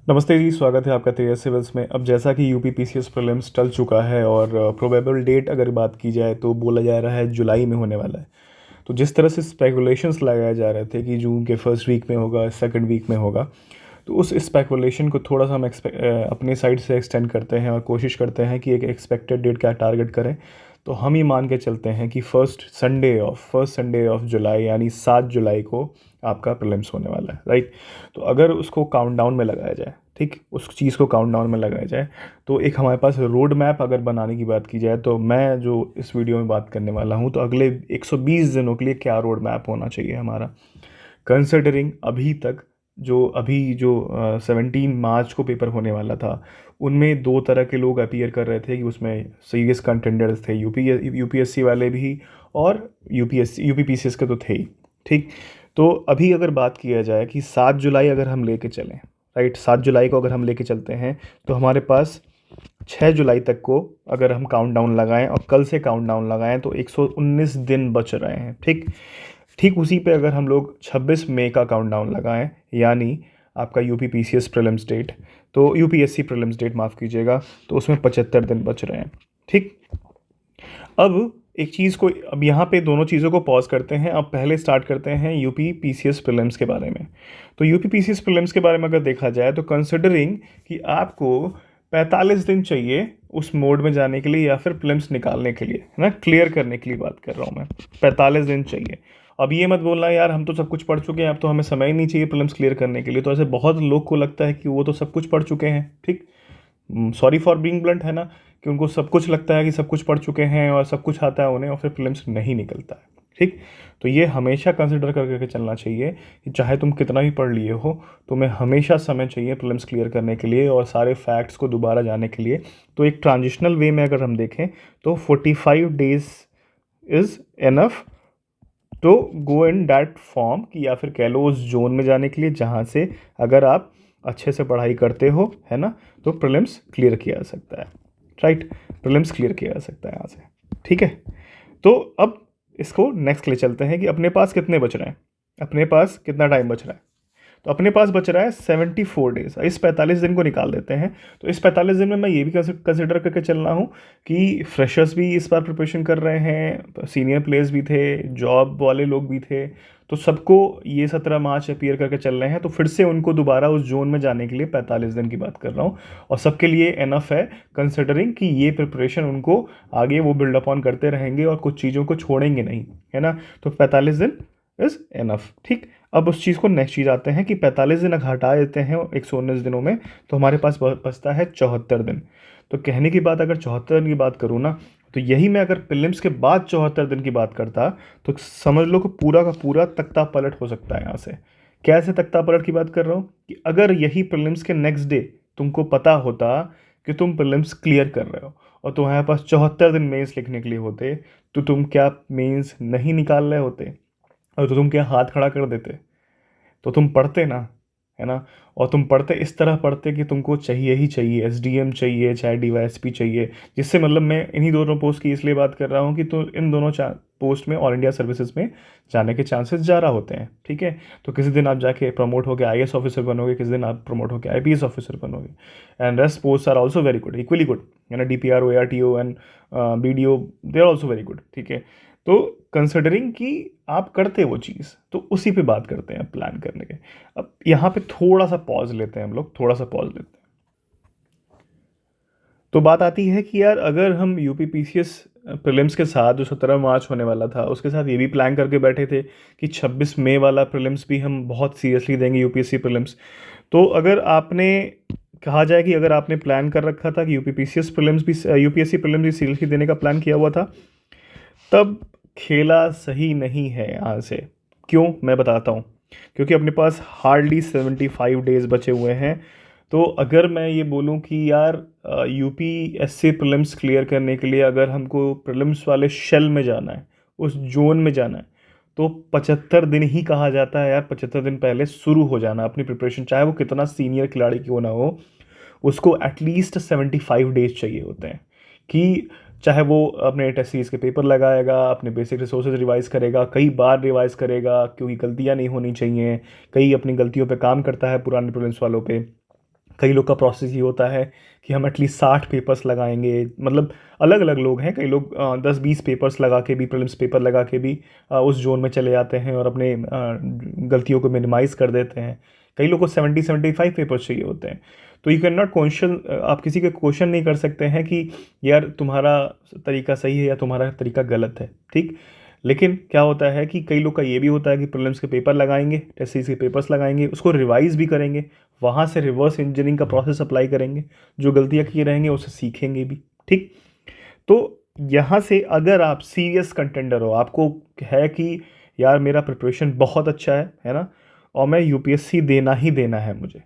नमस्ते जी, स्वागत है आपका तेजस सिविल्स में। अब जैसा कि यूपी पीसीएस प्रीलिम्स टल चुका है और प्रोबेबल डेट अगर बात की जाए तो बोला जा रहा है जुलाई में होने वाला है। तो जिस तरह से स्पेकुलेशंस लगाए जा रहे थे कि जून के फर्स्ट वीक में होगा, सेकंड वीक में होगा, तो उस स्पेकुलेशन को थोड़ा सा हम अपने साइड से एक्सटेंड करते हैं और कोशिश करते हैं कि एक एक्सपेक्टेड डेट क्या टारगेट करें। तो हम ये मान के चलते हैं कि फर्स्ट संडे ऑफ जुलाई यानी 7 जुलाई को आपका प्रीलिम्स होने वाला है, राइट। तो अगर उसको काउंटडाउन में लगाया जाए, ठीक, उस चीज़ को काउंटडाउन में लगाया जाए, तो एक हमारे पास रोड मैप अगर बनाने की बात की जाए, तो मैं जो इस वीडियो में बात करने वाला हूँ, तो अगले 120 दिनों के लिए क्या रोड मैप होना चाहिए हमारा, कंसिडरिंग अभी जो 17 मार्च को पेपर होने वाला था, उनमें दो तरह के लोग अपीयर कर रहे थे कि उसमें सीरियस कंटेंडर्स थे, यूपीएससी वाले भी और यूपीपीसीएस के तो थे ही, ठीक। तो अभी अगर बात किया जाए कि 7 जुलाई अगर हम लेके चलें, राइट, 7 जुलाई को अगर हम लेके चलते हैं, तो हमारे पास 6 जुलाई तक को अगर हम काउंटडाउन लगाएं और कल से काउंटडाउन लगाएं तो 119 दिन बच रहे हैं, ठीक। ठीक उसी पे अगर हम लोग 26 मई का काउंटडाउन लगाएं, यानी आपका यूपी पीसीएस प्रीलिम्स डेट, तो यूपीएससी प्रीलिम्स डेट माफ़ कीजिएगा, तो उसमें 75 दिन बच रहे हैं, ठीक। अब एक चीज़ को, अब यहाँ पे दोनों चीज़ों को पॉज करते हैं। अब पहले स्टार्ट करते हैं यूपी पीसीएस प्रीलिम्स के बारे में। तो यूपी पीसीएस प्रीलिम्स के बारे में अगर देखा जाए, तो कंसिडरिंग कि आपको 45 दिन चाहिए उस मोड में जाने के लिए या फिर प्रीलिम्स निकालने के लिए, है ना, क्लियर करने के लिए बात कर रहा हूँ मैं, 45 दिन चाहिए। अब ये मत बोलना यार हम तो सब कुछ पढ़ चुके हैं, अब तो हमें समय ही नहीं चाहिए प्रीलिम्स क्लियर करने के लिए। तो ऐसे बहुत लोग को लगता है कि वो तो सब कुछ पढ़ चुके हैं, ठीक। सॉरी फॉर बीइंग ब्लंट, है ना, कि उनको सब कुछ लगता है कि सब कुछ पढ़ चुके हैं और सब कुछ आता है उन्हें, और फिर प्रीलिम्स नहीं निकलता है, ठीक। तो ये हमेशा कंसिडर करके चलना चाहिए कि चाहे तुम कितना भी पढ़ लिए हो, तुम्हें हमेशा समय चाहिए प्रीलिम्स क्लियर करने के लिए और सारे फैक्ट्स को दोबारा जाने के लिए। तो एक ट्रांजिशनल वे में अगर हम देखें, तो 45 days is enough to go in that form, कि या फिर कह लो उस जोन में जाने के लिए जहाँ से अगर आप अच्छे से पढ़ाई करते हो, है ना, तो प्रीलिम्स क्लियर किया जा सकता है, राइट। प्रीलिम्स क्लियर किया जा सकता है यहाँ से, ठीक है। तो अब इसको नेक्स्ट ले चलते हैं कि अपने पास कितने बच रहे हैं, अपने पास कितना टाइम बच रहा है। तो अपने पास बच रहा है 74 डेज। इस 45 दिन को निकाल देते हैं। तो इस 45 दिन में मैं ये भी कंसिडर करके चल रहा हूँ कि फ्रेशर्स भी इस बार प्रिपरेशन कर रहे हैं, सीनियर प्लेयर्स भी थे, जॉब वाले लोग भी थे, तो सबको ये 17 मार्च अपीयर करके चल रहे हैं, तो फिर से उनको दोबारा उस जोन में जाने के लिए 45 दिन की बात कर रहा हूँ। और सबके लिए एनफ है, कंसिडरिंग कि ये प्रिपरेशन उनको आगे वो बिल्ड अपॉन करते रहेंगे और कुछ चीज़ों को छोड़ेंगे नहीं, है ना। तो 45 दिन इज़ एनफ, ठीक। अब उस चीज़ को नेक्स्ट चीज़ आते हैं कि 45 दिन हटा देते हैं 119 दिनों में, तो हमारे पास बचता है 74 दिन। तो कहने की बात, अगर 74 दिन की बात करूँ ना, तो यही मैं अगर प्रीलिम्स के बाद 74 दिन की बात करता, तो समझ लो कि पूरा का पूरा तख्ता पलट हो सकता है यहाँ से। कैसे तख्ता पलट की बात कर रहा हूँ, कि अगर यही प्रीलिम्स के नेक्स्ट डे तुमको पता होता कि तुम प्रीलिम्स क्लियर कर रहे हो और तुम्हारे पास 74 दिन मेंस लिखने के लिए होते, तो तुम क्या मेंस नहीं निकाल रहे होते, और तो तुम क्या हाथ खड़ा कर देते, तो तुम पढ़ते ना, है ना। और तुम पढ़ते इस तरह पढ़ते कि तुमको चाहिए ही चाहिए, एसडीएम चाहिए चाहे डीवाईएसपी चाहिए, जिससे मतलब मैं इन्हीं दोनों पोस्ट की इसलिए बात कर रहा हूँ कि तो इन दोनों पोस्ट में ऑल इंडिया सर्विसेज में जाने के चांसेस ज़्यादा होते हैं, ठीक है। तो किसी दिन आप जाके प्रमोट होकर आईएएस ऑफिसर बनोगे, किसी दिन आप प्रमोट होकर आईपीएस ऑफिसर बनोगे, and rest post are also very good, equally good, है ना। DPRO, ARTO and BDO, they are also very good, ठीक है। तो कंसिडरिंग कि आप करते वो चीज़, तो उसी पे बात करते हैं प्लान करने के। अब यहाँ पे थोड़ा सा पॉज लेते हैं हम लोग, थोड़ा सा पॉज लेते हैं। तो बात आती है कि यार अगर हम यूपी पीसीएस प्रीलिम्स के साथ जो 17 मार्च होने वाला था, उसके साथ ये भी प्लान करके बैठे थे कि 26 मई वाला प्रीलिम्स भी हम बहुत सीरियसली देंगे, यूपीएससी प्रीलिम्स। तो अगर आपने, कहा जाए कि अगर आपने प्लान कर रखा था कि यूपीएससी प्रीलिम्स भी सीरियसली देने का प्लान किया हुआ था, तब खेला सही नहीं है यहाँ से। क्यों, मैं बताता हूँ। क्योंकि अपने पास हार्डली 75 डेज बचे हुए हैं। तो अगर मैं ये बोलूँ कि यार यूपी एससी प्रीलिम्स क्लियर करने के लिए अगर हमको प्रीलिम्स वाले शेल में जाना है, उस जोन में जाना है, तो 75 दिन ही कहा जाता है यार। 75 दिन पहले शुरू हो जाना अपनी प्रिपरेशन, चाहे वो कितना सीनियर खिलाड़ी क्यों ना हो, उसको एटलीस्ट 75 डेज चाहिए होते हैं। कि चाहे वो अपने टेस्ट सीरीज के पेपर लगाएगा, अपने बेसिक रिसोर्सेज रिवाइज करेगा, कई बार रिवाइज करेगा क्योंकि गलतियां नहीं होनी चाहिए, कई अपनी गलतियों पे काम करता है पुराने प्रीलिम्स वालों पे, कई लोग का प्रोसेस ये होता है कि हम एटलीस्ट 60 पेपर्स लगाएंगे, मतलब अलग अलग लोग हैं, कई लोग 10-20 पेपर्स लगा के भी, प्रीलिम्स पेपर लगा के भी उस जोन में चले जाते हैं और अपने गलतियों को मिनिमाइज़ कर देते हैं। कई लोग को 70-75 पेपर्स चाहिए होते हैं। तो यू कैन नॉट क्वेश्चन, आप किसी का क्वेश्चन नहीं कर सकते हैं कि यार तुम्हारा तरीका सही है या तुम्हारा तरीका गलत है, ठीक। लेकिन क्या होता है कि कई लोग का ये भी होता है कि प्रीलिम्स के पेपर लगाएंगे, टेस्ट सीरीज के पेपर्स लगाएंगे, उसको रिवाइज भी करेंगे, वहाँ से रिवर्स इंजीनियरिंग का प्रोसेस अप्लाई करेंगे, जो गलतियाँ किए रहेंगे उसे सीखेंगे भी, ठीक। तो यहाँ से अगर आप सीरियस कंटेंडर हो, आपको है कि यार मेरा प्रिपरेशन बहुत अच्छा है ना, और मैं यूपीएससी देना ही देना है मुझे,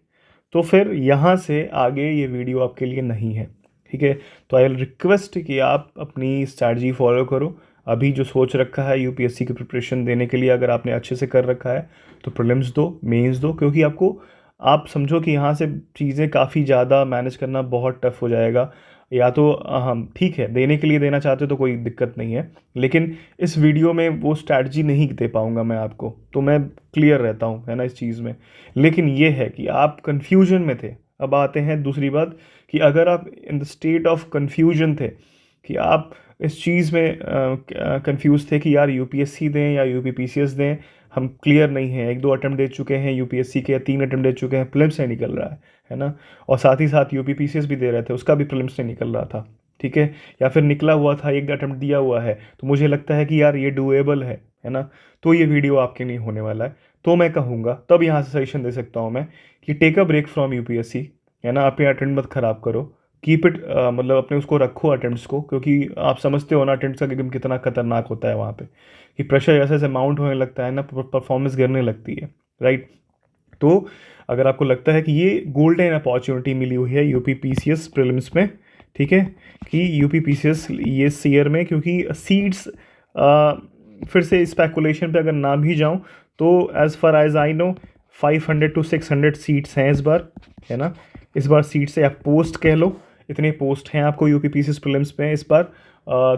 तो फिर यहाँ से आगे ये वीडियो आपके लिए नहीं है, ठीक है। तो आई विल रिक्वेस्ट कि आप अपनी स्ट्रैटेजी फॉलो करो। अभी जो सोच रखा है यूपीएससी की प्रिपरेशन देने के लिए, अगर आपने अच्छे से कर रखा है तो प्रीलिम्स दो, मेंस दो, क्योंकि आपको, आप समझो कि यहाँ से चीज़ें काफ़ी ज़्यादा मैनेज करना बहुत टफ हो जाएगा। या तो हम ठीक है देने के लिए देना चाहते हो तो कोई दिक्कत नहीं है, लेकिन इस वीडियो में वो स्ट्रैटेजी नहीं दे पाऊँगा मैं आपको, तो मैं क्लियर रहता हूँ, है ना, इस चीज़ में। लेकिन ये है कि आप कन्फ्यूजन में थे। अब आते हैं दूसरी बात कि अगर आप in the state of confusion थे, कि आप इस चीज़ में कंफ्यूज थे कि यार यूपीएससी दें या यूपीपीसीएस दें, हम क्लियर नहीं हैं, 1-2 अटेम्प्ट दे चुके हैं यूपीएससी के, 3 अटेम्प्ट दे चुके हैं, प्रीलिम्स नहीं निकल रहा है ना, और साथ ही साथ यूपीपीसीएस भी दे रहे थे, उसका भी प्रीलिम्स नहीं निकल रहा था, ठीक है, या फिर निकला हुआ था, 1 अटेम्प्ट दिया हुआ है, तो मुझे लगता है कि यार ये डूएबल है ना, तो ये वीडियो आपके नहीं होने वाला है। तो मैं कहूँगा, तब यहाँ से सजेशन दे सकता हूँ मैं कि take a break from UPSC, है ना, अपने अटेम्प्ट मत ख़राब करो, कीप इट, मतलब अपने उसको रखो अटेम्प्ट्स को, क्योंकि आप समझते हो ना अटेम्प्ट्स का गेम कितना खतरनाक होता है वहाँ पे, कि प्रेशर जैसे जैसे माउंट होने लगता है ना, परफॉर्मेंस गिरने लगती है, राइट। तो अगर आपको लगता है कि ये गोल्डन अपॉर्चुनिटी मिली हुई है यूपी पीसीएस प्रीलिम्स में, ठीक है, कि यूपी पीसीएस ये ईयर में, क्योंकि सीट्स, फिर से स्पेकुलेशन पे अगर ना भी जाऊँ तो as far as I know 500 to 600 seats हैं इस बार, है ना, इस बार सीट से आप पोस्ट कह लो, इतने पोस्ट हैं आपको यूपी पीसीएस प्रीलिम्स में इस बार।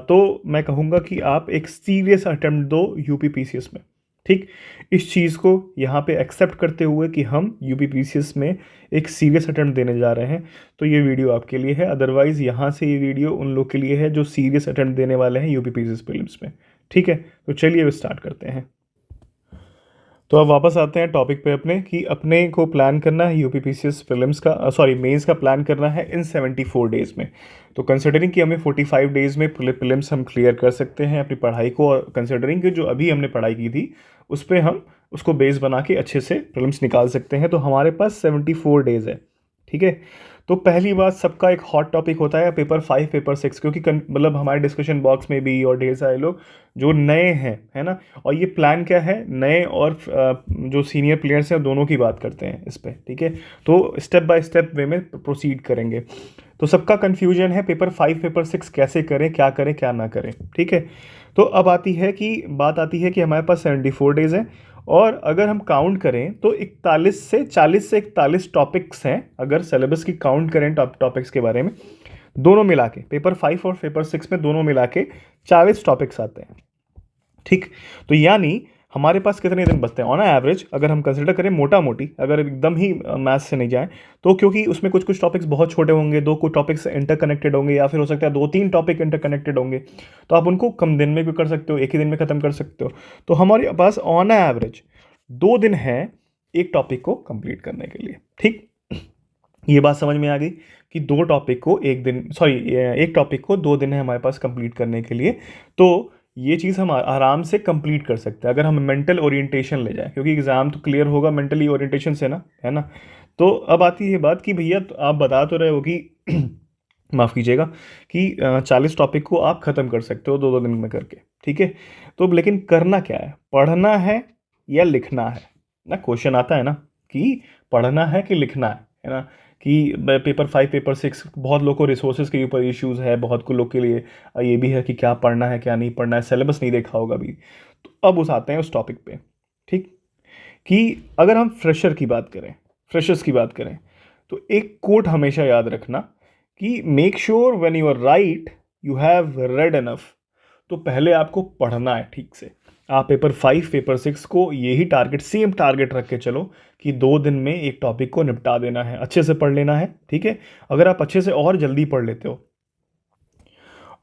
तो मैं कहूँगा कि आप एक सीरियस अटेम्प्ट दो यूपी पीसीएस में, ठीक। इस चीज़ को यहाँ पे एक्सेप्ट करते हुए कि हम यूपी पीसीएस में एक सीरियस अटेम्प्ट देने जा रहे हैं, तो ये वीडियो आपके लिए है। अदरवाइज़ यहाँ से ये वीडियो उन लोग के लिए है जो सीरियस अटेम्प्ट देने वाले हैं यूपी पीसीएस प्रीलिम्स में, ठीक है। तो चलिए अब स्टार्ट करते हैं। तो अब वापस आते हैं टॉपिक पे अपने, कि अपने को प्लान करना है यूपी पीसीएस प्रीलिम्स का, सॉरी मेंस का प्लान करना है इन 74 डेज़ में। तो कंसिडरिंग कि हमें 45 डेज़ में प्रीलिम्स हम क्लियर कर सकते हैं अपनी पढ़ाई को, और कंसिडरिंग कि जो अभी हमने पढ़ाई की थी उस पर हम उसको बेस बना के अच्छे से प्रीलिम्स निकाल सकते हैं, तो हमारे पास 74 डेज़ है, ठीक है। तो पहली बात, सबका एक हॉट टॉपिक होता है पेपर 5 पेपर 6, क्योंकि मतलब हमारे डिस्कशन बॉक्स में भी और ढेर सारे लोग जो नए हैं, है ना, और ये प्लान क्या है, नए और जो सीनियर प्लेयर्स हैं दोनों की बात करते हैं इस पर, ठीक है। तो स्टेप बाय स्टेप वे में प्रोसीड करेंगे। तो सबका कन्फ्यूजन है पेपर 5 पेपर 6 कैसे करें, क्या ना करें, ठीक है। तो अब बात आती है कि हमारे पास 74 डेज़ हैं, और अगर हम काउंट करें तो 40 से 41 टॉपिक्स हैं, अगर सिलेबस की काउंट करें टॉपिक्स के बारे में, दोनों मिला के पेपर 5 और पेपर 6 में दोनों मिला के 40 टॉपिक्स आते हैं, ठीक। तो यानी हमारे पास कितने दिन बचते हैं ऑन एवरेज, अगर हम कंसिडर करें मोटा मोटी, अगर एकदम ही मैथ्स से नहीं जाए तो, क्योंकि उसमें कुछ कुछ टॉपिक्स बहुत छोटे होंगे, कुछ टॉपिक्स इंटरकनेक्टेड होंगे, या फिर हो सकता है 2-3 टॉपिक इंटरकनेक्टेड होंगे, तो आप उनको कम दिन में भी कर सकते हो, एक ही दिन में ख़त्म कर सकते हो। तो हमारे पास ऑन एवरेज 2 दिन है एक टॉपिक को कंप्लीट करने के लिए, ठीक। ये बात समझ में आ गई कि एक टॉपिक को 2 दिन है हमारे पास कंप्लीट करने के लिए। तो ये चीज़ हम आराम से कंप्लीट कर सकते हैं अगर हम मेंटल ओरिएंटेशन ले जाएं, क्योंकि एग्ज़ाम तो क्लियर होगा मेंटली ओरिएंटेशन से ना, है ना। तो अब आती है बात कि भैया तो आप बता तो रहे हो कि माफ़ कीजिएगा कि 40 टॉपिक को आप ख़त्म कर सकते हो 2-2 दिन में करके, ठीक है। तो लेकिन करना क्या है, पढ़ना है या लिखना है ना, क्वेश्चन आता है ना कि पढ़ना है कि लिखना है ना, कि पेपर 5 पेपर 6 बहुत लोग को रिसोर्सेज के ऊपर इश्यूज़ है, बहुत को लोग के लिए ये भी है कि क्या पढ़ना है क्या नहीं पढ़ना है, सिलेबस नहीं देखा होगा अभी। तो अब आते हैं उस टॉपिक पे, ठीक, कि अगर हम फ्रेशर्स की बात करें तो एक कोट हमेशा याद रखना कि make sure when you are right you have read enough. तो पहले आपको पढ़ना है ठीक से। आप पेपर 5 पेपर 6 को यही टारगेट, सेम टारगेट रख के चलो कि 2 दिन में एक टॉपिक को निपटा देना है, अच्छे से पढ़ लेना है, ठीक है। अगर आप अच्छे से और जल्दी पढ़ लेते हो,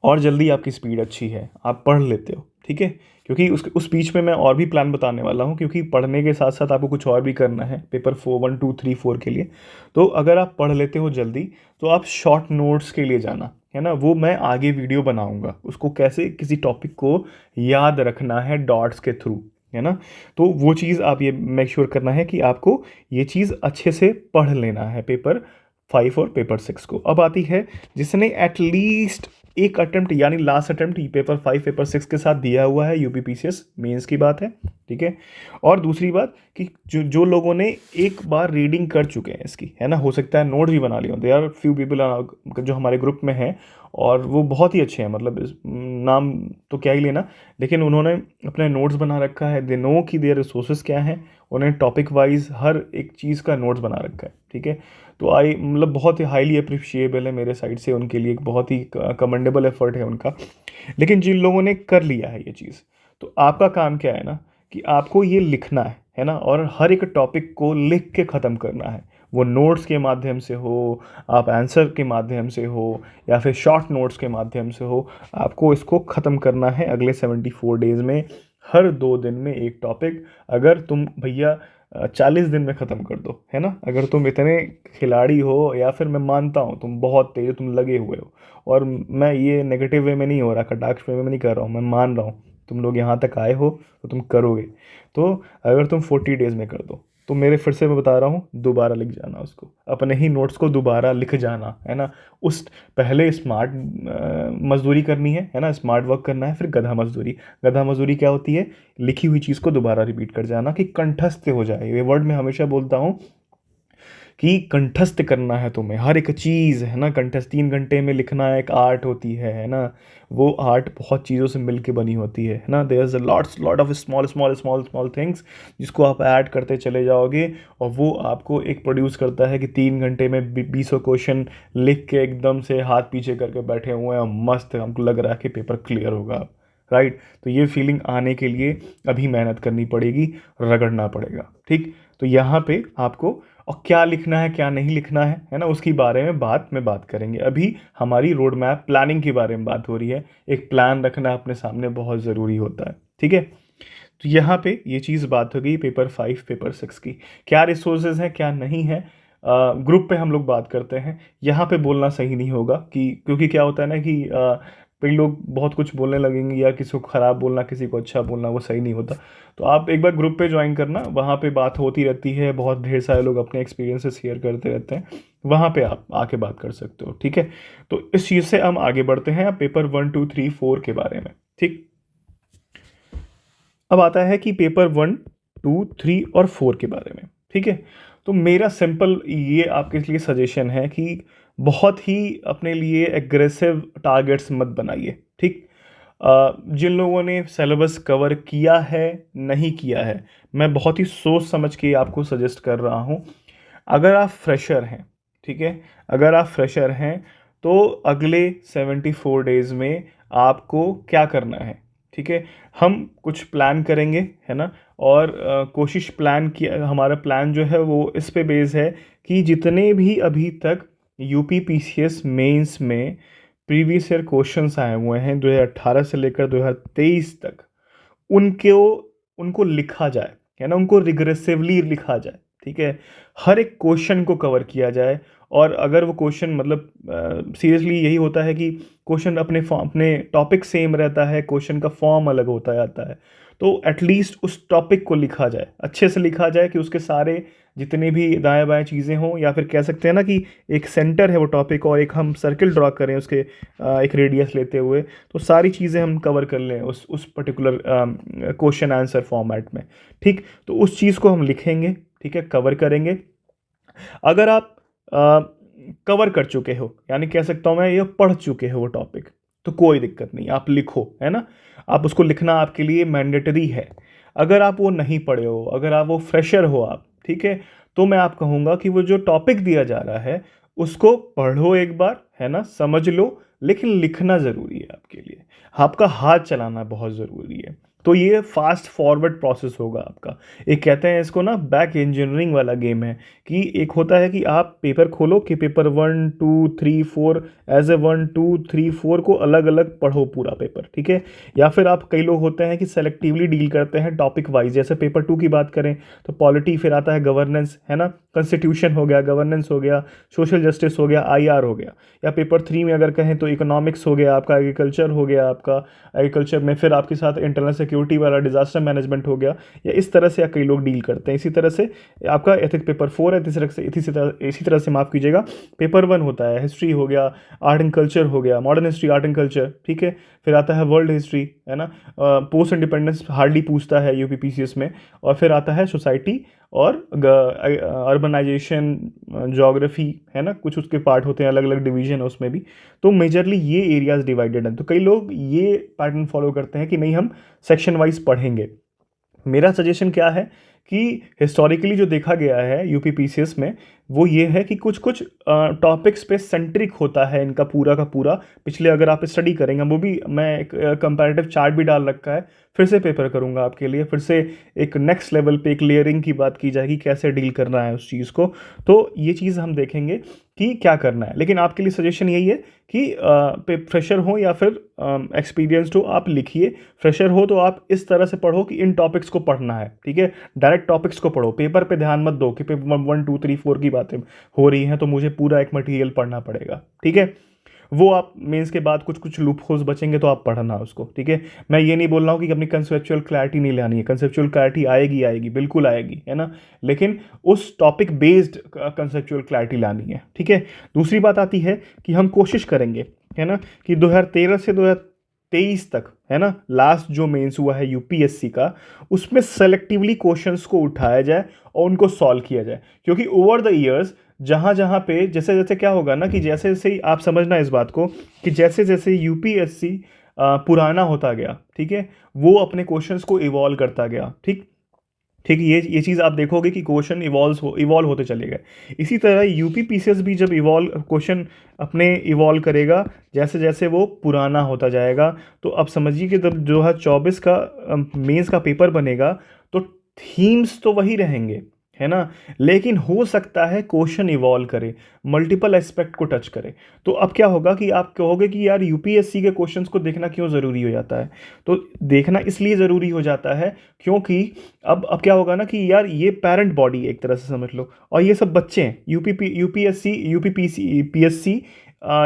और जल्दी आपकी स्पीड अच्छी है, आप पढ़ लेते हो, ठीक है, क्योंकि उस बीच में मैं और भी प्लान बताने वाला हूँ, क्योंकि पढ़ने के साथ साथ आपको कुछ और भी करना है पेपर 1 2 3 4 के लिए। तो अगर आप पढ़ लेते हो जल्दी, तो आप शॉर्ट नोट्स के लिए जाना है ना, वो मैं आगे वीडियो बनाऊंगा, उसको कैसे किसी टॉपिक को याद रखना है डॉट्स के थ्रू, है ना। तो वो चीज़ आप ये मेक श्योर करना है कि आपको ये चीज़ अच्छे से पढ़ लेना है पेपर 5 और पेपर 6 को। अब आती है जिसने एटलीस्ट एक अटेम्प्ट यानी लास्ट अटेम्प्ट पेपर 5 पेपर 6 के साथ दिया हुआ है, यूपी पीसीएस मेंस की बात है, ठीक है। और दूसरी बात कि जो जो लोगों ने एक बार रीडिंग कर चुके हैं इसकी, है ना, हो सकता है नोट भी बना लिए हो, दे आर फ्यू पीपल जो हमारे ग्रुप में हैं, और वो बहुत ही अच्छे हैं, मतलब नाम तो क्या ही लेना, लेकिन उन्होंने अपने नोट्स बना रखा है, दे नो कि देयर रिसोर्सेज क्या हैं, उन्होंने टॉपिक वाइज हर एक चीज़ का नोट्स बना रखा है, ठीक है। तो मतलब बहुत ही हाईली अप्रिशिएबल है मेरे साइड से उनके लिए, एक बहुत ही कमेंडेबल एफर्ट है उनका। लेकिन जिन लोगों ने कर लिया है ये चीज़, तो आपका काम क्या है ना, कि आपको ये लिखना है ना, और हर एक टॉपिक को लिख के ख़त्म करना है, वो नोट्स के माध्यम से हो, आप आंसर के माध्यम से हो, या फिर शॉर्ट नोट्स के माध्यम से हो, आपको इसको ख़त्म करना है अगले 74 डेज़ में, हर 2 दिन में एक टॉपिक। अगर तुम भैया 40 दिन में ख़त्म कर दो, है ना, अगर तुम इतने खिलाड़ी हो, या फिर मैं मानता हूँ तुम बहुत तेज, तुम लगे हुए हो, और मैं ये नेगेटिव वे में नहीं हो रहा, कटाक्ष वे में नहीं कर रहा हूँ, मैं मान रहा हूँ तुम लोग यहाँ तक आए हो तो तुम करोगे। तो अगर तुम 40 डेज़ में कर दो, तो मेरे फिर से मैं बता रहा हूँ, दोबारा लिख जाना उसको, अपने ही नोट्स को दोबारा लिख जाना, है ना। उस पहले स्मार्ट मजदूरी करनी है ना, स्मार्ट वर्क करना है, फिर गधा मजदूरी। गधा मजदूरी क्या होती है, लिखी हुई चीज़ को दोबारा रिपीट कर जाना कि कंठस्थ हो जाए, ये वर्ड मैं हमेशा बोलता हूँ कि कंठस्थ करना है तुम्हें हर एक चीज़, है ना। कंठस्थ 3 घंटे में लिखना एक आर्ट होती है ना, वो आर्ट बहुत चीज़ों से मिल के बनी होती है ना। There is a lot of small small small small things जिसको आप ऐड करते चले जाओगे, और वो आपको एक प्रोड्यूस करता है कि 3 घंटे में 20 क्वेश्चन लिख के एकदम से हाथ पीछे करके बैठे हुए हैं, और मस्त हमको लग रहा है कि पेपर क्लियर होगा, राइट। तो ये फीलिंग आने के लिए अभी मेहनत करनी पड़ेगी, रगड़ना पड़ेगा, ठीक। तो यहाँ पे आपको और क्या लिखना है क्या नहीं लिखना है ना, उसकी बारे में बात करेंगे। अभी हमारी रोड मैप प्लानिंग के बारे में बात हो रही है, एक प्लान रखना अपने सामने बहुत ज़रूरी होता है, ठीक है। तो यहाँ पे ये चीज़ बात हो गई पेपर 5 पेपर 6 की, क्या रिसोर्सेज हैं क्या नहीं है, ग्रुप पे हम लोग बात करते हैं। यहाँ पे बोलना सही नहीं होगा, कि क्योंकि क्या होता है ना कि कई लोग बहुत कुछ बोलने लगेंगे, या किसी को ख़राब बोलना किसी को अच्छा बोलना, वो सही नहीं होता। तो आप एक बार ग्रुप पे ज्वाइन करना, वहाँ पे बात होती रहती है, बहुत ढेर सारे लोग अपने एक्सपीरियंसेस शेयर करते रहते हैं, वहाँ पे आप आके बात कर सकते हो, ठीक है। तो इस चीज़ से हम आगे बढ़ते हैं अब पेपर 1 2 3 4 के बारे में, ठीक। अब आता है कि पेपर 1 2 3 और 4 के बारे में, ठीक है। तो मेरा सिंपल ये आपके लिए सजेशन है कि बहुत ही अपने लिए एग्रेसिव टारगेट्स मत बनाइए, ठीक। जिन लोगों ने सिलेबस कवर किया है नहीं किया है, मैं बहुत ही सोच समझ के आपको सजेस्ट कर रहा हूँ। अगर आप फ्रेशर हैं, ठीक है, अगर आप फ्रेशर हैं, तो अगले 74 डेज़ में आपको क्या करना है, ठीक है। हम कुछ प्लान करेंगे, है ना, और कोशिश प्लान किया, हमारा प्लान जो है वो इस पे बेस है कि जितने भी अभी तक यूपी पीसीएस मेंस में प्रीवियस ईयर क्वेश्चंस आए हुए हैं 2018 से लेकर 2023 तक, उनको उनको लिखा जाए, है ना, उनको रिग्रेसिवली लिखा जाए, ठीक है। हर एक क्वेश्चन को कवर किया जाए, और अगर वो क्वेश्चन मतलब सीरियसली यही होता है कि क्वेश्चन अपने टॉपिक सेम रहता है, क्वेश्चन का फॉर्म अलग होता जाता है, तो एटलीस्ट उस टॉपिक को लिखा जाए, अच्छे से लिखा जाए कि उसके सारे जितने भी दाएं बाएं चीज़ें हों, या फिर कह सकते हैं ना कि एक सेंटर है वो टॉपिक, और एक हम सर्किल ड्रॉ करें उसके एक रेडियस लेते हुए, तो सारी चीज़ें हम कवर कर लें उस पर्टिकुलर क्वेश्चन आंसर फॉर्मेट में, ठीक। तो उस चीज़ को हम लिखेंगे, ठीक है, कवर करेंगे। अगर आप कवर कर चुके हो, यानी कह सकता हूँ मैं ये पढ़ चुके हो वो टॉपिक, तो कोई दिक्कत नहीं, आप लिखो, है ना, आप उसको लिखना आपके लिए मैंडेटरी है। अगर आप वो नहीं पढ़े हो, अगर आप वो फ्रेशर हो आप, ठीक है, तो मैं आप कहूँगा कि वो जो टॉपिक दिया जा रहा है उसको पढ़ो एक बार, है ना, समझ लो, लेकिन लिखना ज़रूरी है आपके लिए, आपका हाथ चलाना बहुत ज़रूरी है। तो ये फास्ट फॉरवर्ड प्रोसेस होगा आपका। एक कहते हैं इसको ना बैक इंजीनियरिंग वाला गेम है, कि एक होता है कि आप पेपर खोलो कि पेपर 1 2 3 4 एज ए 1 2 3 4 को अलग अलग पढ़ो पूरा पेपर, ठीक है। या फिर आप, कई लोग होते हैं कि सेलेक्टिवली डील करते हैं टॉपिक वाइज, जैसे पेपर 2 की बात करें तो पॉलिटी, फिर आता है गवर्नेंस, है ना, कॉन्स्टिट्यूशन हो गया, गवर्नेंस हो गया, सोशल जस्टिस हो गया, आईआर हो गया। या पेपर 3 में अगर कहें तो इकोनॉमिक्स हो गया आपका, एग्रीकल्चर हो गया आपका, एग्रीकल्चर में फिर आपके साथ इंटरनल सिक्योरिटी वाला डिजास्टर मैनेजमेंट हो गया। या इस तरह से कई लोग डील करते हैं। इसी तरह से आपका एथिक पेपर 4 है, इसी तरह से माफ़ कीजिएगा, पेपर 1 होता है हिस्ट्री हो गया, आर्ट एंड कल्चर हो गया, modern history, art and culture, ठीक है। फिर आता है वर्ल्ड हिस्ट्री, है ना, पोस्ट इंडिपेंडेंस हार्डली पूछता है यूपीपीसीएस में। और फिर आता है सोसाइटी और अर्बनाइजेशन, ज्योग्राफी, है ना, कुछ उसके पार्ट होते हैं, अलग अलग डिवीजन है उसमें भी। तो मेजरली ये एरियाज डिवाइडेड हैं। तो कई लोग ये पैटर्न फॉलो करते हैं कि नहीं हम सेक्शन वाइज पढ़ेंगे। मेरा सजेशन क्या है कि हिस्टोरिकली जो देखा गया है यूपीपीसीएस में, वो ये है कि कुछ कुछ टॉपिक्स पे सेंट्रिक होता है इनका पूरा का पूरा। पिछले अगर आप स्टडी करेंगे, वो भी मैं एक कंपैरेटिव चार्ट भी डाल रखा है, फिर से पेपर करूँगा आपके लिए, फिर से एक नेक्स्ट लेवल पे एक लेयरिंग की बात की जाएगी, कैसे डील करना है उस चीज़ को। तो ये चीज़ हम देखेंगे कि क्या करना है। लेकिन आपके लिए सजेशन यही है कि फ्रेशर हो या फिर एक्सपीरियंस्ड हो, आप लिखिए। फ्रेशर हो तो आप इस तरह से पढ़ो कि इन टॉपिक्स को पढ़ना है, ठीक है। डायरेक्ट टॉपिक्स को पढ़ो, पेपर पे ध्यान मत दो कि पेपर 1 2 3 4 की बातें हो रही हैं तो मुझे पूरा एक मटेरियल पढ़ना पड़ेगा, ठीक है। वो आप मेंस के बाद कुछ कुछ लूप होल्स बचेंगे तो आप पढ़ना उसको, ठीक है। मैं ये नहीं बोल रहा हूँ कि अपनी कंसेप्चुअल क्लैरिटी नहीं लानी है, कंसेप्चुअल क्लैरिटी आएगी, आएगी, बिल्कुल आएगी, है ना। लेकिन उस टॉपिक बेस्ड कंसेप्चुअल क्लैरिटी लानी है, ठीक है। दूसरी बात आती है कि हम कोशिश करेंगे, है ना, कि 2013 से 2023 तक, है ना, लास्ट जो मेंस हुआ है यूपीएससी का, उसमें सेलेक्टिवली क्वेश्चंस को उठाया जाए और उनको सॉल्व किया जाए। क्योंकि ओवर द ईयर्स जहाँ जहाँ पे जैसे जैसे क्या होगा ना, कि जैसे जैसे ही आप समझना इस बात को कि जैसे जैसे यूपीएससी पुराना होता गया, ठीक है, वो अपने क्वेश्चंस को इवॉल्व करता गया, ठीक ठीक। ये चीज़ आप देखोगे कि क्वेश्चन इवॉल्व होते चले गए। इसी तरह यूपीपीसीएस भी जब क्वेश्चन अपने इवॉल्व करेगा, जैसे जैसे वो पुराना होता जाएगा। तो अब समझिए कि जब 2024 का मेंस का पेपर बनेगा तो थीम्स तो वही रहेंगे, है ना, लेकिन हो सकता है क्वेश्चन इवॉल्व करे, मल्टीपल एस्पेक्ट को टच करे। तो अब क्या होगा कि आप कहोगे कि यार यूपीएससी के क्वेश्चंस को देखना क्यों ज़रूरी हो जाता है। तो देखना इसलिए ज़रूरी हो जाता है क्योंकि अब क्या होगा ना कि यार ये पेरेंट बॉडी एक तरह से समझ लो, और ये सब बच्चे हैं। यूपीएससी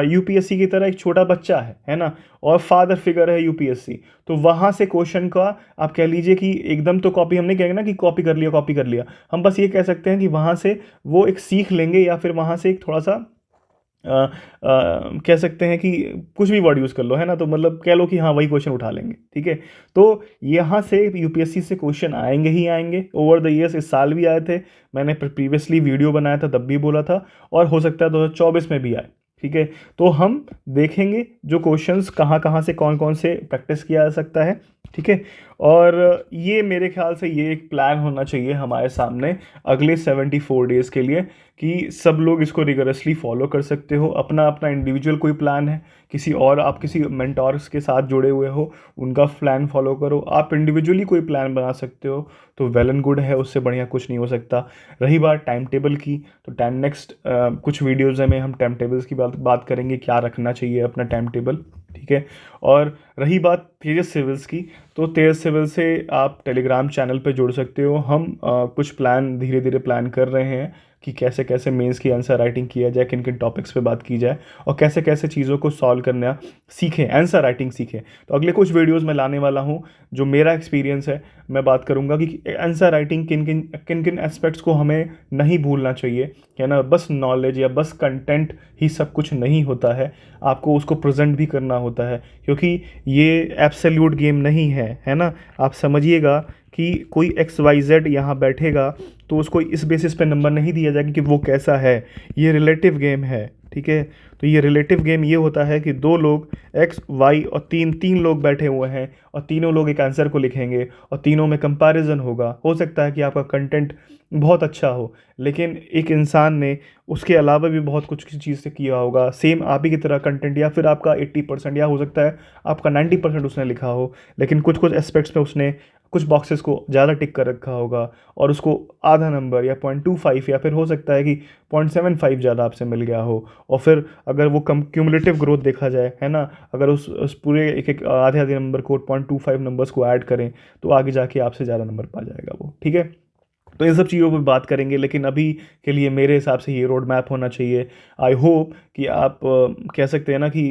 यूपीएससी की तरह एक छोटा बच्चा है ना, और फादर फिगर है यूपीएससी। तो वहाँ से क्वेश्चन का आप कह लीजिए कि एकदम तो कॉपी हम नहीं कहेंगे ना कि कॉपी कर लिया। हम बस ये कह सकते हैं कि वहाँ से वो एक सीख लेंगे, या फिर वहाँ से एक थोड़ा सा कह सकते हैं कि कुछ भी वर्ड यूज़ कर लो, है ना, तो मतलब कह लो कि हाँ वही क्वेश्चन उठा लेंगे, ठीक है। तो यहाँ से यूपीएससी से क्वेश्चन आएंगे ही आएंगे। ओवर द ईयर्स इस साल भी आए थे, मैंने प्रीवियसली वीडियो बनाया था तब भी बोला था, और हो सकता है 2024 में भी आए, ठीक है। तो हम देखेंगे जो क्वेश्चंस कहाँ कहाँ से कौन कौन से प्रैक्टिस किया जा सकता है, ठीक है। और ये मेरे ख्याल से ये एक प्लान होना चाहिए हमारे सामने अगले 74 डेज़ के लिए, कि सब लोग इसको रिगरसली फॉलो कर सकते हो। अपना अपना इंडिविजुअल कोई प्लान है, किसी और आप किसी मेंटोर्स के साथ जुड़े हुए हो, उनका प्लान फॉलो करो। आप इंडिविजुअली कोई प्लान बना सकते हो तो वेल एंड गुड है, उससे बढ़िया कुछ नहीं हो सकता। रही बात टाइम टेबल की, तो नेक्स्ट कुछ वीडियोज़ में हम टाइम टेबल्स की बात करेंगे, क्या रखना चाहिए अपना टाइम टेबल, ठीक है। और रही बात तेजस सिविल्स की, तो तेजस सिविल से आप टेलीग्राम चैनल पे जुड़ सकते हो। हम कुछ प्लान धीरे धीरे प्लान कर रहे हैं कि कैसे कैसे मेंस की आंसर राइटिंग किया जाए, किन किन टॉपिक्स पे बात की जाए, और कैसे कैसे चीज़ों को सॉल्व करना सीखें, आंसर राइटिंग सीखें। तो अगले कुछ वीडियोस में लाने वाला हूँ, जो मेरा एक्सपीरियंस है, मैं बात करूँगा कि आंसर राइटिंग किन किन एस्पेक्ट्स को हमें नहीं भूलना चाहिए, है ना। बस नॉलेज या बस कंटेंट ही सब कुछ नहीं होता है, आपको उसको प्रेजेंट भी करना होता है, क्योंकि ये एब्सोल्यूट गेम नहीं है ना। आप समझिएगा कि कोई XYZ यहाँ बैठेगा तो उसको इस बेसिस पे नंबर नहीं दिया जाएगा कि वो कैसा है, ये रिलेटिव गेम है, ठीक है। तो ये रिलेटिव गेम ये होता है कि दो लोग एक्स वाई और तीन तीन लोग बैठे हुए हैं और तीनों लोग एक आंसर को लिखेंगे और तीनों में कंपैरिजन होगा। हो सकता है कि आपका कंटेंट बहुत अच्छा हो, लेकिन एक इंसान ने उसके अलावा भी बहुत कुछ किसी चीज़ से किया होगा सेम आप ही की तरह कंटेंट, या फिर आपका 80% या हो सकता है आपका 90% उसने लिखा हो, लेकिन कुछ कुछ एस्पेक्ट्स में उसने कुछ बॉक्सेस को ज़्यादा टिक कर रखा होगा और उसको आधा नंबर या 0.25 या फिर हो सकता है कि 0.75 ज़्यादा आपसे मिल गया हो। और फिर अगर वो कम क्यूमुलेटिव ग्रोथ देखा जाए, है ना, अगर उस पूरे एक एक आधे आधे नंबर को 0.25 नंबर्स को ऐड करें तो आगे जाके आपसे ज़्यादा नंबर पा जाएगा वो, ठीक है। तो इन सब चीज़ों पर बात करेंगे, लेकिन अभी के लिए मेरे हिसाब से ये रोड मैप होना चाहिए। आई होप कि आप कह सकते हैं ना कि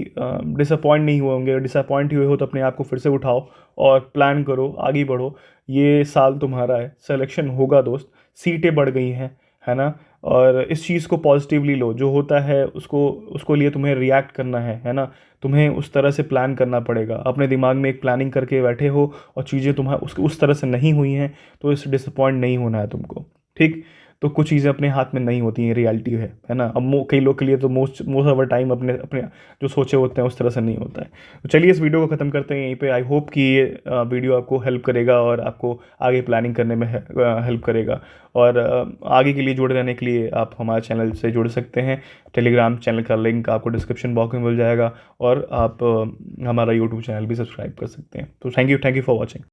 डिसअपॉइंट नहीं हुए होंगे। डिसअपॉइंट हुए हो तो अपने आप को फिर से उठाओ और प्लान करो, आगे बढ़ो। ये साल तुम्हारा है, सिलेक्शन होगा दोस्त, सीटें बढ़ गई हैं, है ना। और इस चीज़ को पॉजिटिवली लो, जो होता है उसको उसको लिए तुम्हें रिएक्ट करना है ना। तुम्हें उस तरह से प्लान करना पड़ेगा। अपने दिमाग में एक प्लानिंग करके बैठे हो और चीज़ें तुम्हारा उस तरह से नहीं हुई हैं तो इस डिसअपॉइंट नहीं होना है तुमको, ठीक। तो कुछ चीज़ें अपने हाथ में नहीं होती हैं, रियलिटी है ना। अब कई लोग के लिए तो most most of the time अपने अपने जो सोचे होते हैं उस तरह से नहीं होता है। तो चलिए इस वीडियो को ख़त्म करते हैं यहीं पे। आई होप कि ये वीडियो आपको हेल्प करेगा और आपको आगे प्लानिंग करने में हेल्प करेगा। और आगे के लिए जुड़े रहने के लिए आप हमारे चैनल से जुड़ सकते हैं। टेलीग्राम चैनल का लिंक आपको डिस्क्रिप्शन बॉक्स में मिल जाएगा और आप हमारा यूट्यूब चैनल भी सब्सक्राइब कर सकते हैं। तो थैंक यू फॉर वॉचिंग।